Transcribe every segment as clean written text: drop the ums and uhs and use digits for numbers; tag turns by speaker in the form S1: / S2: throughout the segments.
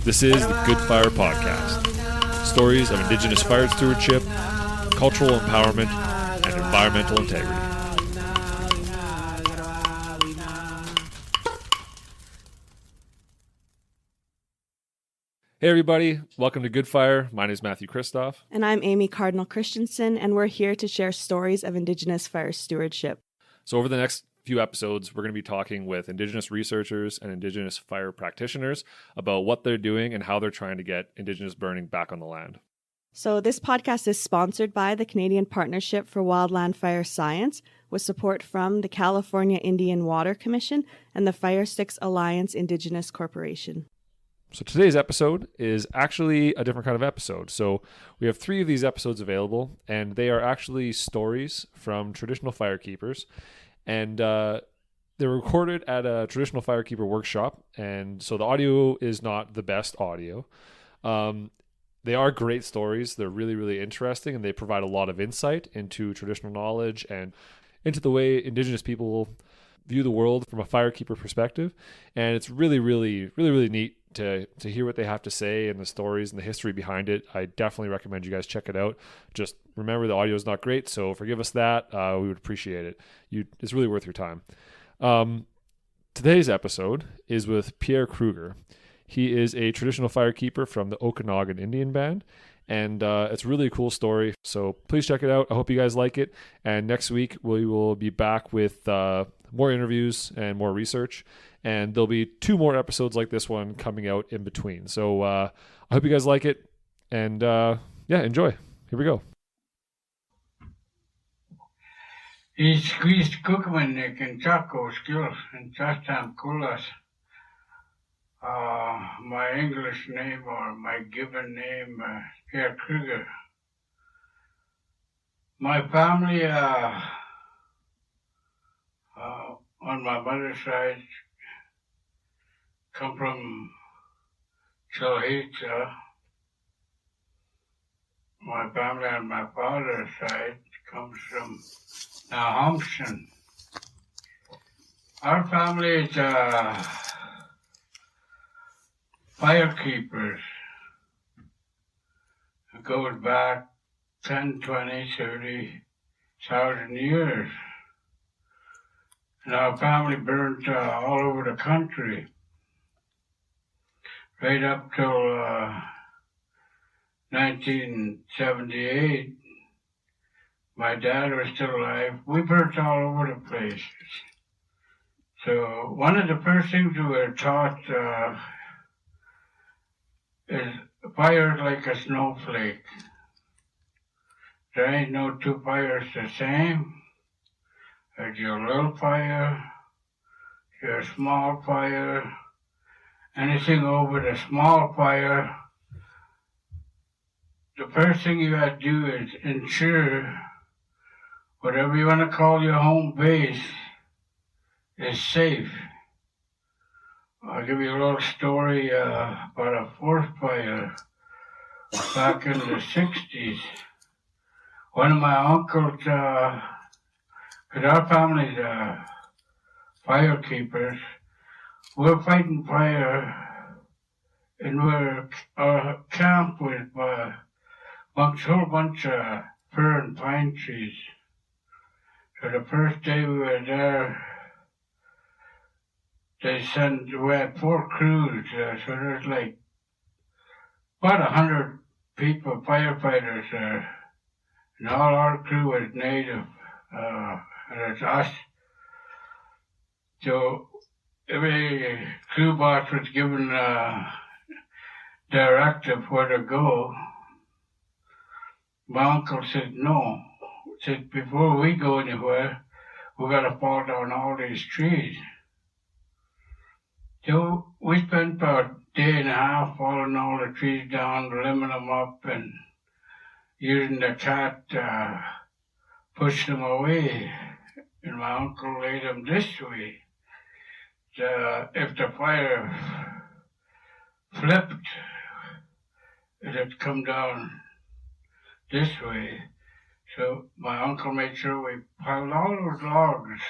S1: This is the Good Fire Podcast. Stories of Indigenous fire stewardship, cultural empowerment, and environmental integrity. Hey everybody, welcome to Good Fire. My name is Matthew Kristoff.
S2: And I'm Amy Cardinal Christianson, and we're here to share stories of Indigenous fire stewardship.
S1: So over the next few episodes, we're going to be talking with Indigenous researchers and Indigenous fire practitioners about what they're doing and how they're trying to get Indigenous burning back on the land.
S2: So this podcast is sponsored by the Canadian Partnership for Wildland Fire Science, with support from the California Indian Water Commission and the Fire Sticks Alliance Indigenous Corporation.
S1: So today's episode is actually a different kind of episode. So we have 3 of these episodes available, and they are actually stories from traditional firekeepers. And they're recorded at a traditional firekeeper workshop, and so the audio is not the best audio. They are great stories. They're really, really interesting, and they provide a lot of insight into traditional knowledge and into the way Indigenous people view the world from a firekeeper perspective. And it's really, really, really, really neat to hear what they have to say and the stories and the history behind it. I definitely recommend you guys check it out. Just remember the audio is not great, so forgive us that. We would appreciate it. It's really worth your time. Today's episode is with Pierre Kruger. He is a traditional firekeeper from the Okanagan Indian Band, and it's really a cool story. So please check it out. I hope you guys like it. And next week we will be back with more interviews and more research. And there'll be 2 more episodes like this one coming out in between. So I hope you guys like it. And enjoy. Here we go.
S3: He's squeezed Cookman and Chaco skills and Chastam Kulas. My English name or my given name, Pierre Kruger. My family on my mother's side come from Chilhita. My family on my father's side comes from Nahamson. Our family is firekeepers. It goes back 10, 20, 30,000 years. And our family burnt all over the country. Right up till 1978, my dad was still alive. We burnt all over the place. So one of the first things we were taught is fire like a snowflake. There ain't no 2 fires the same. There's your little fire, your small fire. Anything over the small fire, the first thing you got to do is ensure whatever you want to call your home base is safe. I'll give you a little story about a forest fire back in the 60s. One of my uncles, because our family's firekeepers, we're fighting fire, and we're camped with a whole bunch of fir and pine trees. So the first day we were there, we had 4 crews, so there's like about 100 people, firefighters there, and all our crew was native, and it's us. So every crew boss was given a directive where to go. My uncle said, no. He said, before we go anywhere, we got to fall down all these trees. So we spent about a day and a half falling all the trees down, limbing them up, and using the cat to push them away. And my uncle laid them this way. If the fire flipped, it had come down this way. So my uncle made sure we piled all those logs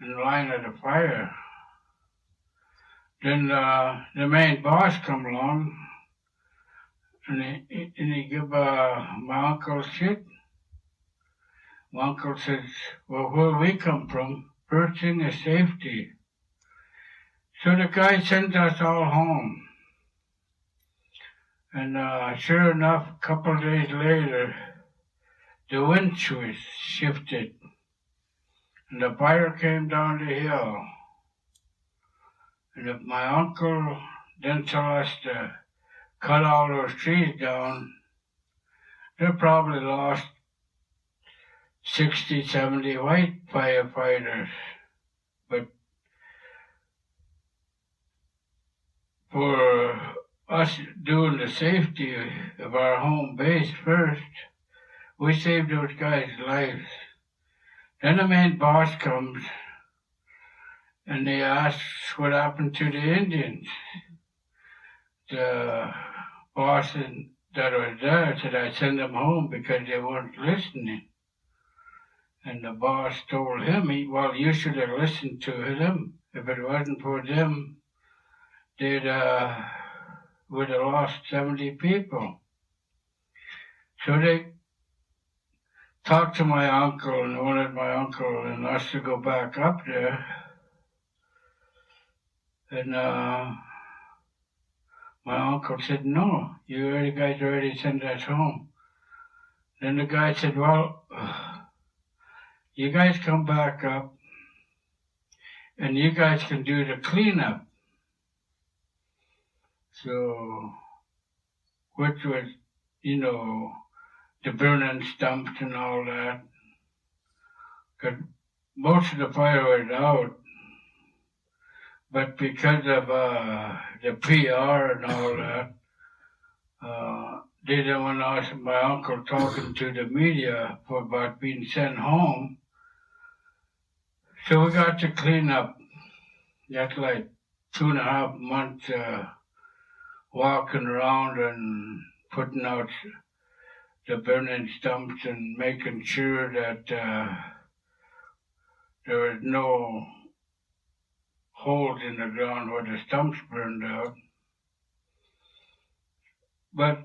S3: in line of the fire. Then the main boss come along, and he give my uncle shit. My uncle says, well, where we come from, first thing is safety. So the guy sent us all home. And sure enough, a couple of days later, the wind shifted, and the fire came down the hill. And if my uncle didn't tell us to cut all those trees down, they probably lost 60, 70 white firefighters. But for us doing the safety of our home base first, we saved those guys' lives. Then the main boss comes, and they asks what happened to the Indians. The boss that was there said I send them home because they weren't listening. And the boss told him, well, you should have listened to them. If it wasn't for them, they'd would have lost 70 people. So they talked to my uncle and wanted my uncle and us to go back up there. And my uncle said, no, you guys already sent us home. Then the guy said, well, you guys come back up and you guys can do the cleanup. So, which was, the burning stumps and all that. Because most of the fire was out. But because of the PR and all that, they didn't want us and my uncle talking to the media about being sent home. So we got to clean up. That's like 2.5 months walking around and putting out the burning stumps and making sure that there was no holes in the ground where the stumps burned out. But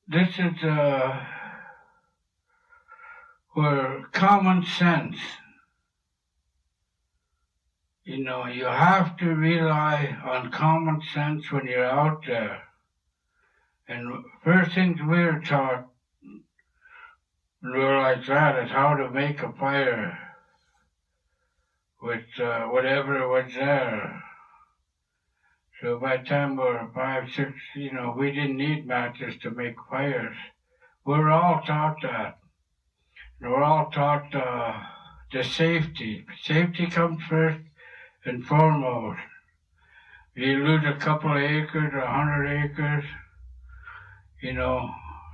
S3: this is where common sense, you have to rely on common sense when you're out there. And first things we were taught when we were like that is how to make a fire with whatever was there. So by the time we were 5, 6, we didn't need matches to make fires. We were all taught that. We were all taught the safety. Safety comes first and foremost. You lose a couple of acres or 100 acres,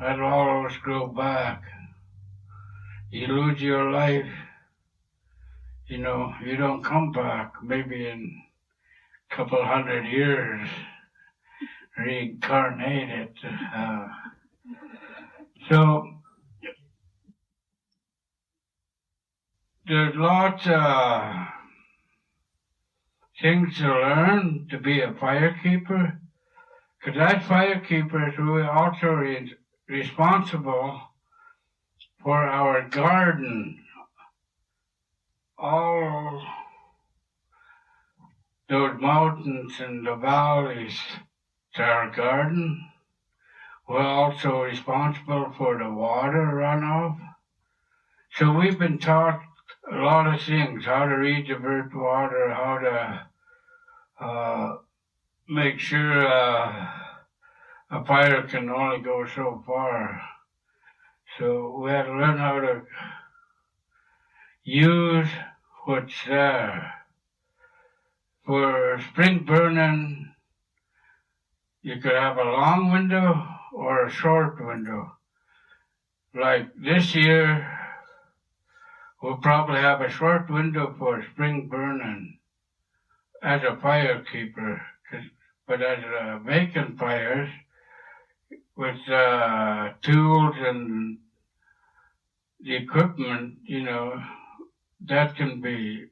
S3: that'll always grow back. You lose your life, you don't come back. Maybe in a couple 100 years, reincarnated. So there's lots of things to learn to be a firekeeper, because that firekeeper is really also responsible for our garden. All those mountains and the valleys to our garden. We're also responsible for the water runoff. So we've been taught a lot of things, how to redivert water, how to make sure a fire can only go so far. So we had to learn how to use what's there. For spring burning, you could have a long window or a short window. Like this year, we'll probably have a short window for spring burning as a firekeeper. But as making fires with tools and the equipment, that can be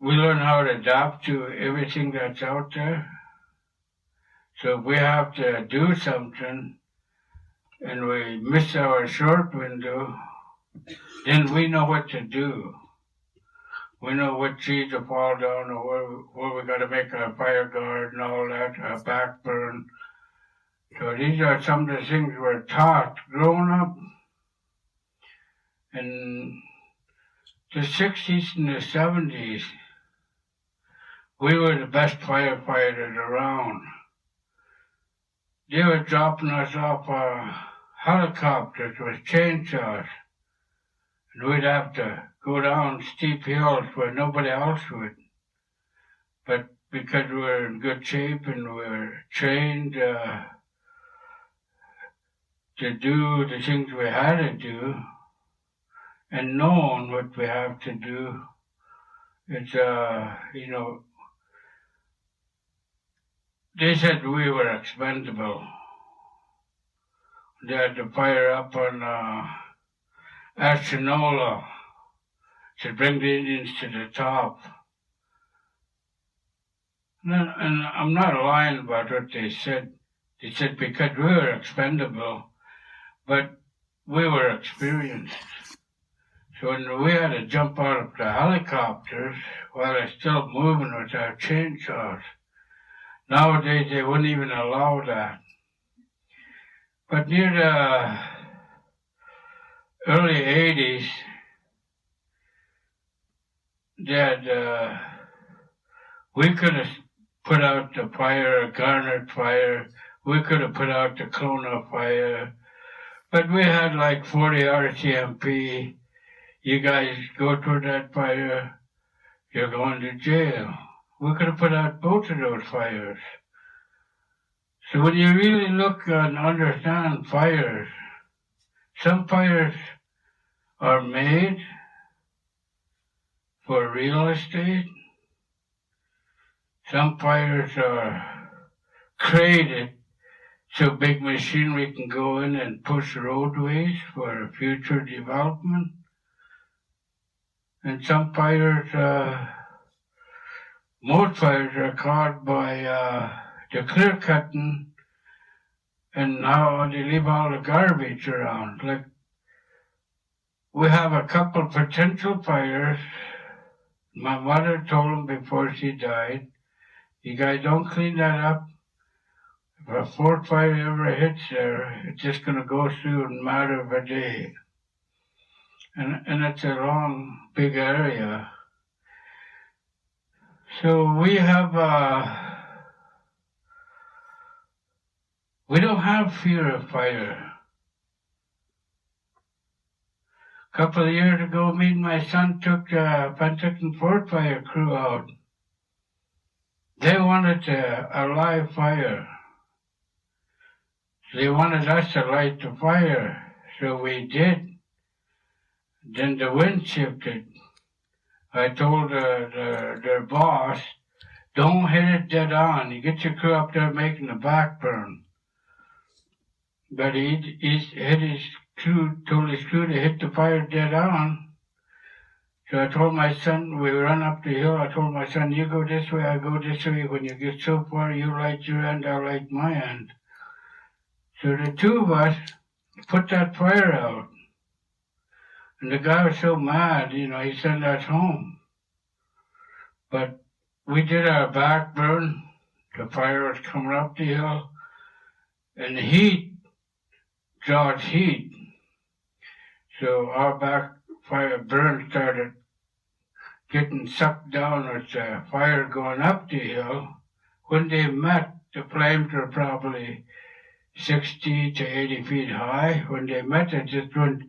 S3: we learn how to adapt to everything that's out there. So if we have to do something and we miss our short window, then we know what to do. We know what trees to fall down or where we got to make our fire guard and all that, our back burn. So these are some of the things we're taught growing up. In the 60s and the 70s, we were the best firefighters around. They were dropping us off helicopters with chainsaws. And we'd have to go down steep hills where nobody else would. But because we were in good shape and we were trained to do the things we had to do and knowing what we have to do, it's, they said we were expendable. They had to fire up on Ashenola to bring the Indians to the top. And I'm not lying about what they said. They said because we were expendable, but we were experienced. So when we had to jump out of the helicopters while they're still moving with our chainsaws, nowadays they wouldn't even allow that. But near the early 80s, we could have put out the fire, Garnet fire, we could have put out the Kelowna fire, but we had like 40 RCMP. You guys go through that fire, you're going to jail. We could have put out both of those fires. So when you really look and understand fires, some fires are made for real estate. Some fires are created so big machinery can go in and push roadways for future development. And some fires, most fires are caused by the clear cutting and how they leave all the garbage around. Like, we have a couple potential fires. My mother told them before she died, you guys don't clean that up. If a forest fire ever hits there, it's just going to go through in a matter of a day. And it's a long, big area. So we have, we don't have fear of fire. A couple of years ago, me and my son took the Penticton Fort Fire crew out. They wanted a live fire. They wanted us to light the fire, so we did. Then the wind shifted. I told their boss, don't hit it dead on. You get your crew up there making the back burn. But he hit his crew, told his crew to hit the fire dead on. So I told my son, we run up the hill, I told my son, you go this way, I go this way. When you get so far, you light your end, I'll light my end. So the two of us put that fire out. And the guy was so mad, he sent us home. But we did our back burn. The fire was coming up the hill. And the heat draws heat. So our back fire burn started getting sucked down with the fire going up the hill. When they met, the flames were probably 60 to 80 feet high. When they met, it just went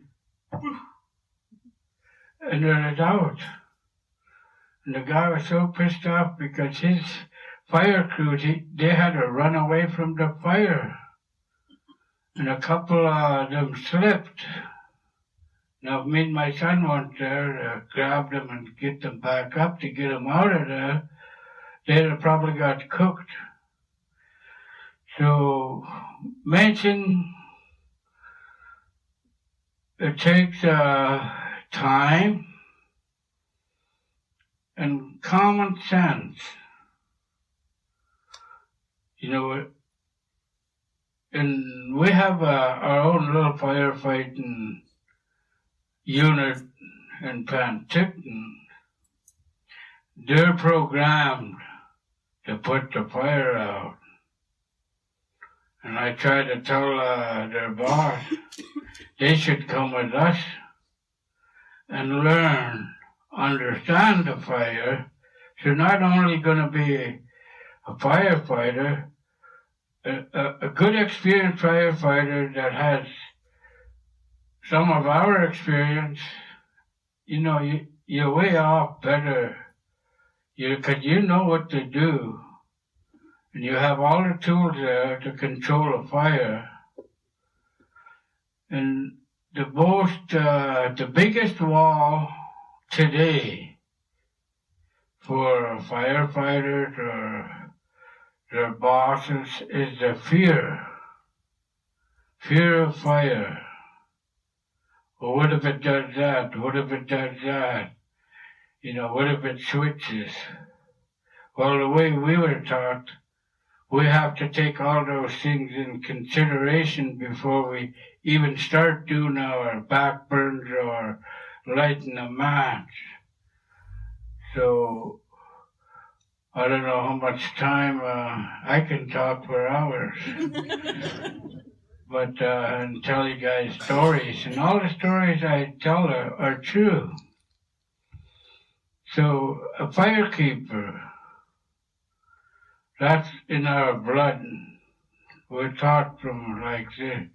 S3: and then it's out. And the guy was so pissed off because his fire crew, they had to run away from the fire. And a couple of them slipped. Now, me and my son went there to grab them and get them back up to get them out of there. They'd have probably got cooked. So, mention it takes time and common sense. You know, and we have our own little firefighting unit in Penticton. They're programmed to put the fire out. And I tried to tell their boss they should come with us and learn, understand the fire. So not only going to be a firefighter, a good experienced firefighter that has some of our experience, you know, you're way off better. Because you know what to do. And you have all the tools there to control a fire. And the biggest wall today for firefighters or their bosses is the fear. Fear of fire. Well, what if it does that? What if it does that? You know, what if it switches? Well, the way we were taught, we have to take all those things in consideration before we even start doing our backburns or lighting a match. So, I don't know how much time I can talk for hours. But and tell you guys stories. And all the stories I tell are true. So, a firekeeper, that's in our blood. We're taught from like this.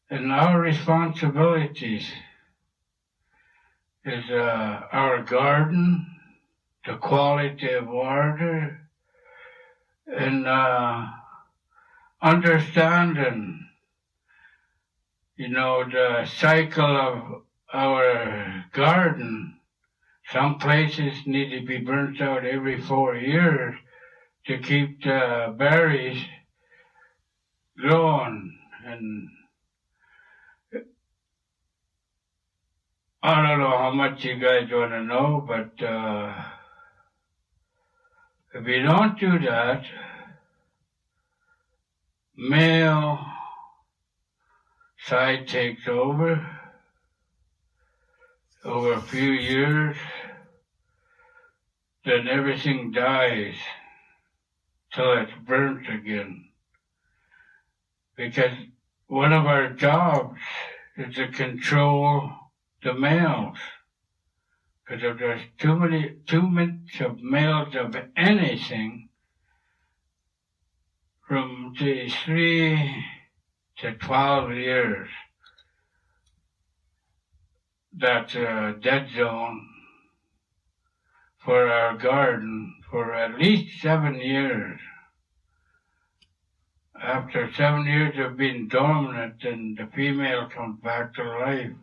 S3: And our responsibilities is our garden, the quality of water, and understanding, you know, the cycle of our garden. Some places need to be burnt out every 4 years to keep the berries growing. And I don't know how much you guys want to know, but if you don't do that, male side takes over a few years, then everything dies till it's burnt again. Because one of our jobs is to control the males. Because if there's too much of males of anything, from 3 to 12 years, that's a dead zone for our garden for at least 7 years. After 7 years of being dormant, then the female comes back to life.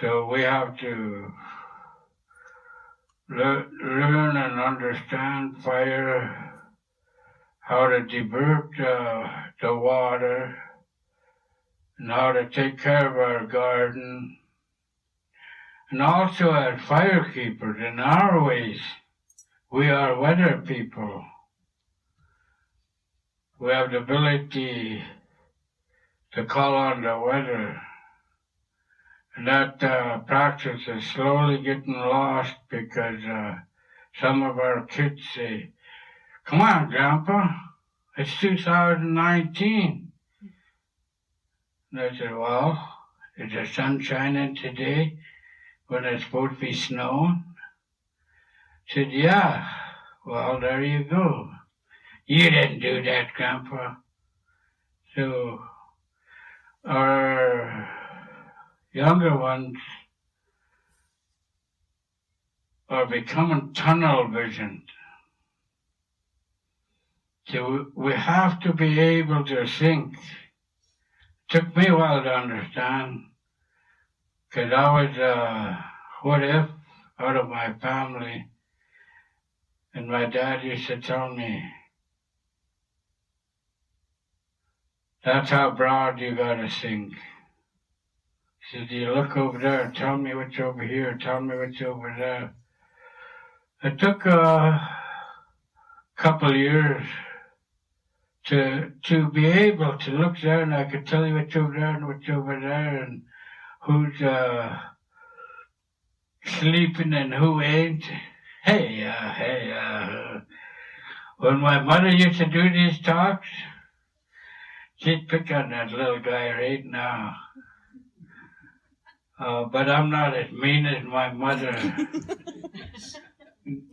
S3: So we have to learn and understand fire, how to divert the water, and how to take care of our garden. And also as firekeepers, in our ways, we are weather people. We have the ability to call on the weather. And that practice is slowly getting lost because some of our kids say, "Come on, Grandpa, it's 2019. And I said, "Well, is the sun shining today when it's supposed to be snowing?" I said, "Yeah." "Well, there you go. You didn't do that, Grandpa." So our younger ones are becoming tunnel visioned. So we have to be able to think. Took me a while to understand, because I was what if out of my family. And my dad used to tell me, that's how broad you gotta think. Says, you look over there, tell me what's over here, tell me what's over there. It took a couple years to be able to look there, and I could tell you what's over there and what's over there, and who's sleeping and who ain't. When my mother used to do these talks, she'd pick on that little guy right now. But I'm not as mean as my mother.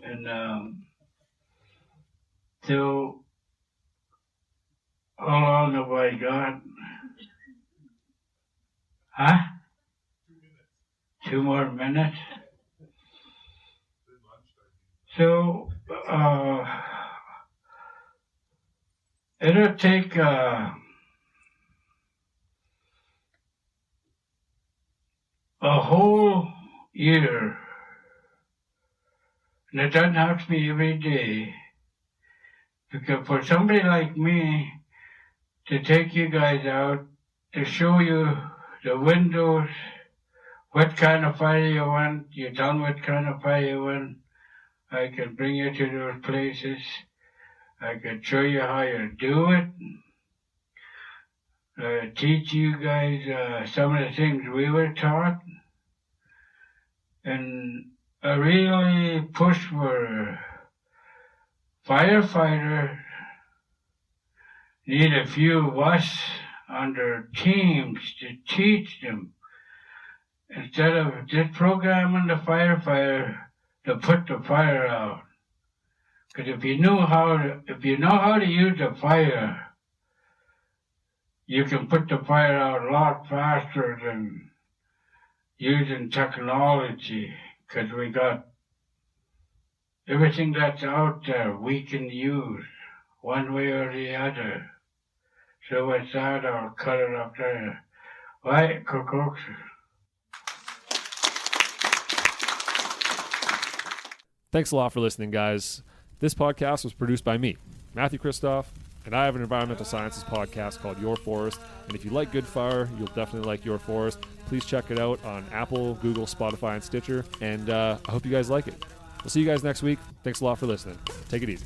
S3: And so, how long have I got? Huh? 2 more minutes? So, it'll take a whole year, and it doesn't have to be every day, because for somebody like me to take you guys out, to show you the windows, what kind of fire you want, you tell me what kind of fire you want, I can bring you to those places, I can show you how you do it, teach you guys some of the things we were taught, and I really push for firefighters need a few of us on their teams to teach them, instead of just programming the firefighter to put the fire out. Because if you know how to use the fire, you can put the fire out a lot faster than using technology. Because we got everything that's out there we can use one way or the other. So with that, I'll cut it up there. Right, Cook.
S1: Thanks a lot for listening, guys. This podcast was produced by me, Matthew Kristoff, and I have an environmental sciences podcast called Your Forest. And if you like good fire, you'll definitely like Your Forest. Please check it out on Apple, Google, Spotify, and Stitcher. And I hope you guys like it. We'll see you guys next week. Thanks a lot for listening. Take it easy.